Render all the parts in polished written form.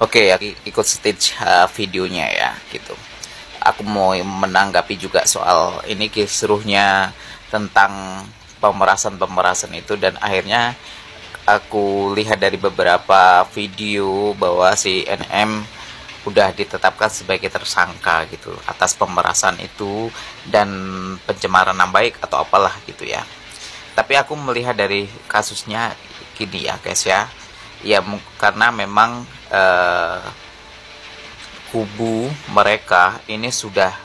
Oke, aku ikut stage videonya ya, gitu. Aku mau menanggapi juga soal ini kisruhnya tentang pemerasan-pemerasan itu, dan akhirnya aku lihat dari beberapa video bahwa si NM udah ditetapkan sebagai tersangka gitu atas pemerasan itu dan pencemaran nama baik atau apalah gitu ya. Tapi aku melihat dari kasusnya gini ya guys ya. Ya karena memang kubu mereka ini sudah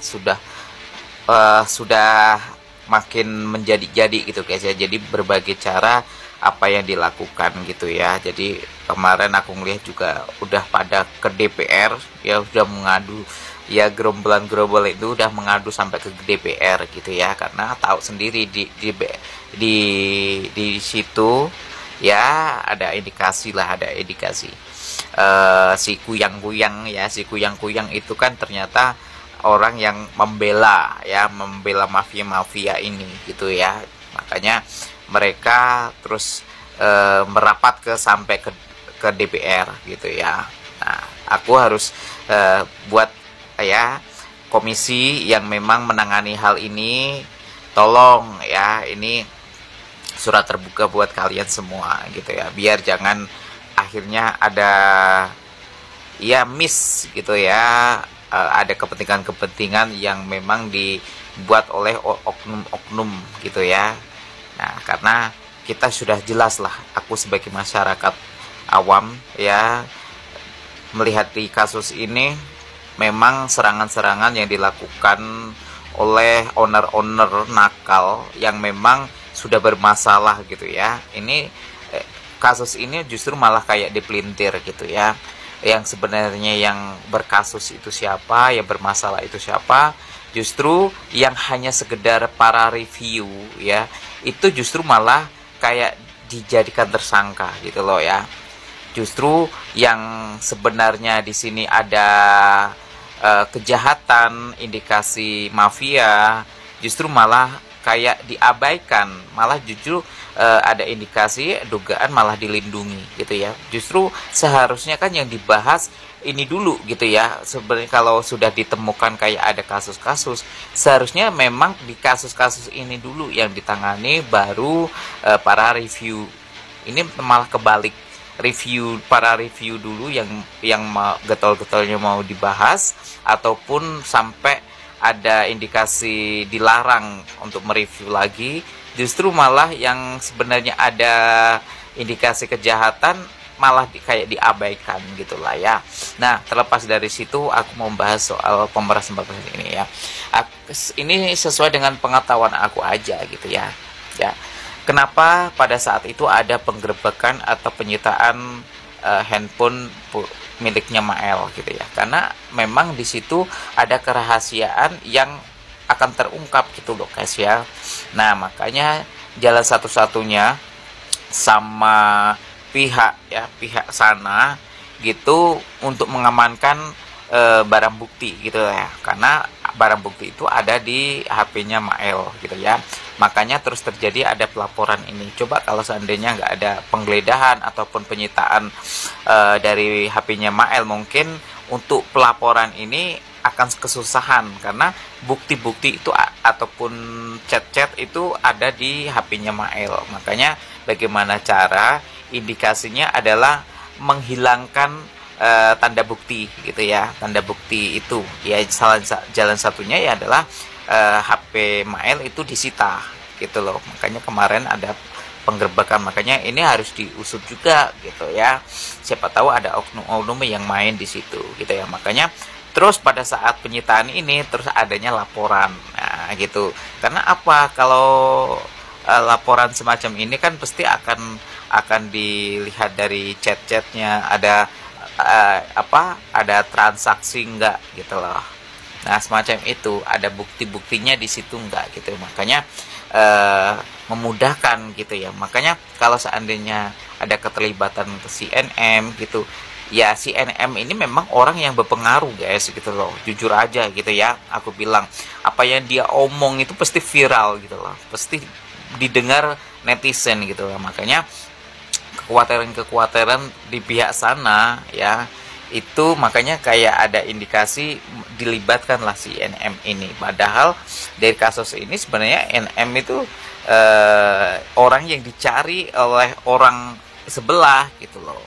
makin menjadi-jadi gitu guys ya. Jadi berbagai cara apa yang dilakukan gitu ya. Jadi kemarin aku ngelihat juga udah pada ke DPR ya, udah mengadu ya, gerombolan-gerombol itu udah mengadu sampai ke DPR gitu ya, karena tahu sendiri di situ ya ada indikasi lah, ada indikasi si kuyang-kuyang ya, si kuyang-kuyang itu kan ternyata orang yang membela mafia-mafia ini gitu ya. Makanya mereka terus merapat sampai ke DPR gitu ya. Nah, aku harus buat ya komisi yang memang menangani hal ini. Tolong ya, ini surat terbuka buat kalian semua gitu ya, biar jangan akhirnya ada ya miss gitu ya, ada kepentingan-kepentingan yang memang dibuat oleh oknum-oknum gitu ya. Nah, karena kita sudah jelas lah, aku sebagai masyarakat awam ya, melihat di kasus ini memang serangan-serangan yang dilakukan oleh owner-owner nakal yang memang sudah bermasalah gitu ya. Ini kasus ini justru malah kayak dipelintir gitu ya. Yang sebenarnya yang berkasus itu siapa, yang bermasalah itu siapa, justru yang hanya sekedar para review ya, itu justru malah kayak dijadikan tersangka gitu loh ya. Justru yang sebenarnya di sini ada kejahatan, indikasi mafia, justru malah kayak diabaikan, malah jujur ada indikasi dugaan malah dilindungi gitu ya. Justru seharusnya kan yang dibahas ini dulu gitu ya. Sebenarnya kalau sudah ditemukan kayak ada kasus-kasus, seharusnya memang di kasus-kasus ini dulu yang ditangani, baru para review. Ini malah kebalik, para review dulu yang getol-getolnya mau dibahas, ataupun sampai ada indikasi dilarang untuk mereview lagi, justru malah yang sebenarnya ada indikasi kejahatan malah kayak diabaikan gitulah ya. Nah, terlepas dari situ aku mau bahas soal pemerasan ini ya. Ini sesuai dengan pengetahuan aku aja gitu ya. Ya. Kenapa pada saat itu ada penggerebekan atau penyitaan handphone miliknya Mael gitu ya? Karena memang di situ ada kerahasiaan yang akan terungkap gitu loh guys ya. Nah, makanya jalan satu-satunya sama pihak sana gitu untuk mengamankan barang bukti gitu ya. Karena barang bukti itu ada di HP-nya Mael gitu ya. Makanya terus terjadi ada pelaporan ini. Coba kalau seandainya nggak ada penggeledahan ataupun penyitaan dari HP-nya Mael, mungkin untuk pelaporan ini akan kesusahan, karena bukti-bukti itu ataupun chat-chat itu ada di HP-nya Mael. Makanya bagaimana cara, indikasinya adalah menghilangkan tanda bukti gitu ya. Tanda bukti itu ya jalan satunya ya adalah HP Mael itu disita gitu loh. Makanya kemarin ada penggerbekan, makanya ini harus diusut juga gitu ya. Siapa tahu ada oknum-oknum yang main di situ gitu ya. Makanya terus pada saat penyitaan ini terus adanya laporan, nah gitu. Karena apa, kalau laporan semacam ini kan pasti akan dilihat dari chat-chatnya, ada ada transaksi enggak gitu loh. Nah, semacam itu, ada bukti-buktinya di situ enggak gitu. Makanya memudahkan gitu ya. Makanya kalau seandainya ada keterlibatan ke CNM gitu, ya CNM ini memang orang yang berpengaruh guys gitu loh. Jujur aja gitu ya, aku bilang apa yang dia omong itu pasti viral gitu loh, pasti didengar netizen gitu loh. Makanya kekhawatiran di pihak sana ya, Itu makanya kayak ada indikasi dilibatkanlah si NM ini. Padahal dari kasus ini sebenarnya NM itu orang yang dicari oleh orang sebelah gitu loh.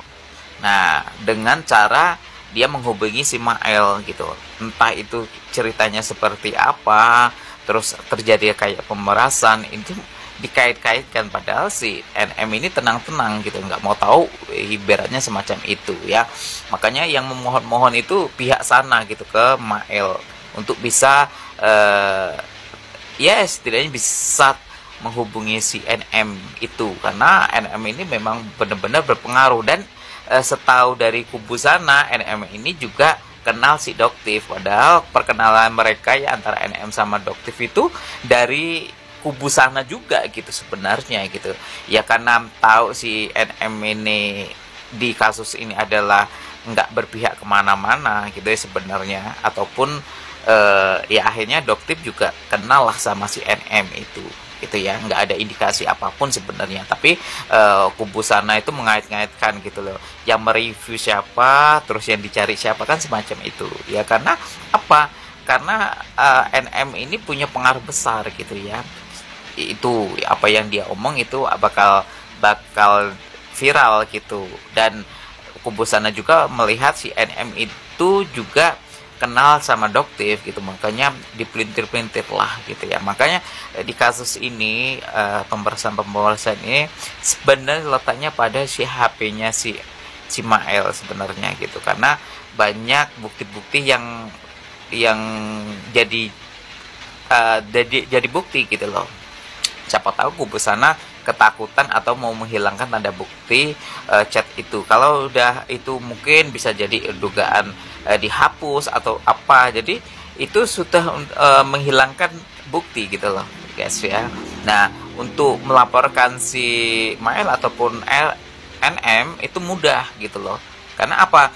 Nah, dengan cara dia menghubungi si Mael gitu. Entah itu ceritanya seperti apa, terus terjadi kayak pemerasan, itu dikait-kaitkan, padahal si NM ini tenang-tenang gitu, nggak mau tahu, ibaratnya semacam itu ya. Makanya yang memohon-mohon itu pihak sana gitu ke Mael untuk bisa ya setidaknya bisa menghubungi si NM itu, karena NM ini memang benar-benar berpengaruh. Dan setahu dari kubu sana, NM ini juga kenal si Doktif, padahal perkenalan mereka ya antara NM sama Doktif itu dari kubu sana juga gitu sebenarnya gitu ya, karena tahu si NM ini di kasus ini adalah nggak berpihak kemana-mana gitu ya sebenarnya, ataupun ya akhirnya Doktif juga kenal lah sama si NM itu gitu ya, nggak ada indikasi apapun sebenarnya, tapi kubu sana itu mengait-ngaitkan gitu loh, yang mereview siapa, terus yang dicari siapa, kan semacam itu ya. Karena apa? Karena NM ini punya pengaruh besar gitu ya, itu apa yang dia omong itu bakal viral gitu. Dan kubu sana juga melihat si NM itu juga kenal sama Doktif gitu, makanya dipelintir-pelintir lah gitu ya. Makanya di kasus ini pemerasan ini sebenarnya letaknya pada si HP-nya si Mael sebenarnya gitu, karena banyak bukti-bukti yang jadi bukti gitu loh. Siapa tahu kubu sana ketakutan atau mau menghilangkan tanda bukti chat itu. Kalau udah itu mungkin bisa jadi dugaan dihapus atau apa. Jadi itu sudah menghilangkan bukti gitu loh guys ya. Nah, untuk melaporkan si Mael ataupun NM itu mudah gitu loh. Karena apa?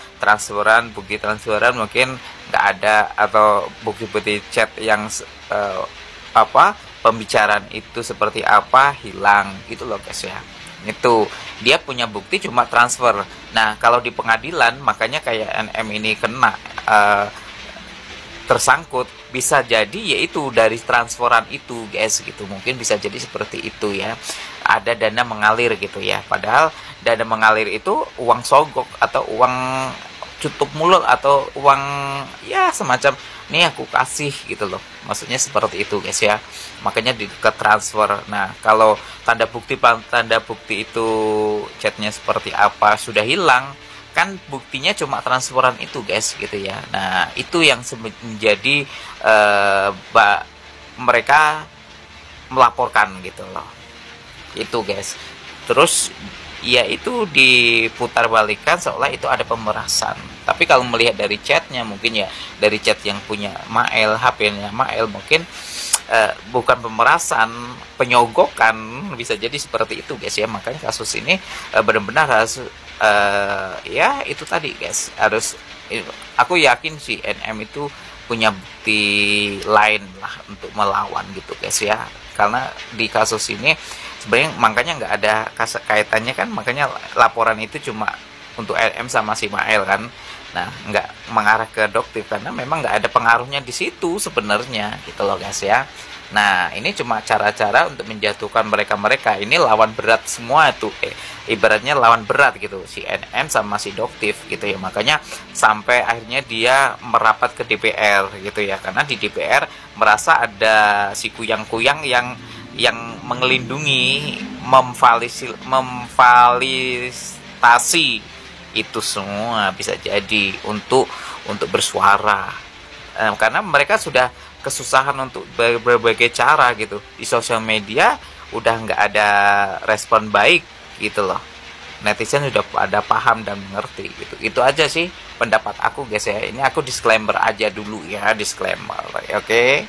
Bukti transferan mungkin nggak ada, atau bukti-bukti chat yang pembicaraan itu seperti apa hilang gitu loh guys ya. Itu dia punya bukti cuma transfer. Nah, kalau di pengadilan makanya kayak NM ini kena tersangkut, bisa jadi yaitu dari transferan itu guys gitu, mungkin bisa jadi seperti itu ya, ada dana mengalir gitu ya. Padahal dana mengalir itu uang sogok atau uang tutup mulut atau uang ya semacam nih aku kasih gitu loh, maksudnya seperti itu guys ya. Makanya ke transfer. Nah, kalau tanda bukti itu chatnya seperti apa sudah hilang, kan buktinya cuma transferan itu guys gitu ya. Nah, itu yang menjadi mereka melaporkan gitu loh, itu guys. Terus ya itu diputar balikan seolah itu ada pemerasan. Tapi kalau melihat dari chatnya, mungkin ya dari chat yang punya Mael, HP-nya Mael, mungkin bukan pemerasan, penyogokan, bisa jadi seperti itu guys ya. Makanya kasus ini benar-benar harus ya itu tadi guys, harus aku yakin si NM itu punya bukti lain lah untuk melawan gitu guys ya. Karena di kasus ini sebenarnya makanya nggak ada kaitannya kan, makanya laporan itu cuma untuk NM sama si Mael kan. Nah, nggak mengarah ke Doktif karena memang nggak ada pengaruhnya di situ sebenarnya gitu loh guys ya. Nah, ini cuma cara-cara untuk menjatuhkan mereka-mereka. Ini lawan berat semua tuh, ibaratnya lawan berat gitu, si NM sama si Doktif gitu ya. Makanya sampai akhirnya dia merapat ke DPR gitu ya, karena di DPR merasa ada si kuyang-kuyang yang mengelindungi, memfasilitasi itu semua, bisa jadi untuk bersuara, karena mereka sudah kesusahan untuk berbagai cara gitu di sosial media, udah nggak ada respon baik gitu loh. Netizen sudah ada paham dan mengerti gitu. Itu aja sih pendapat aku guys ya. Ini aku disclaimer aja dulu ya, disclaimer, oke?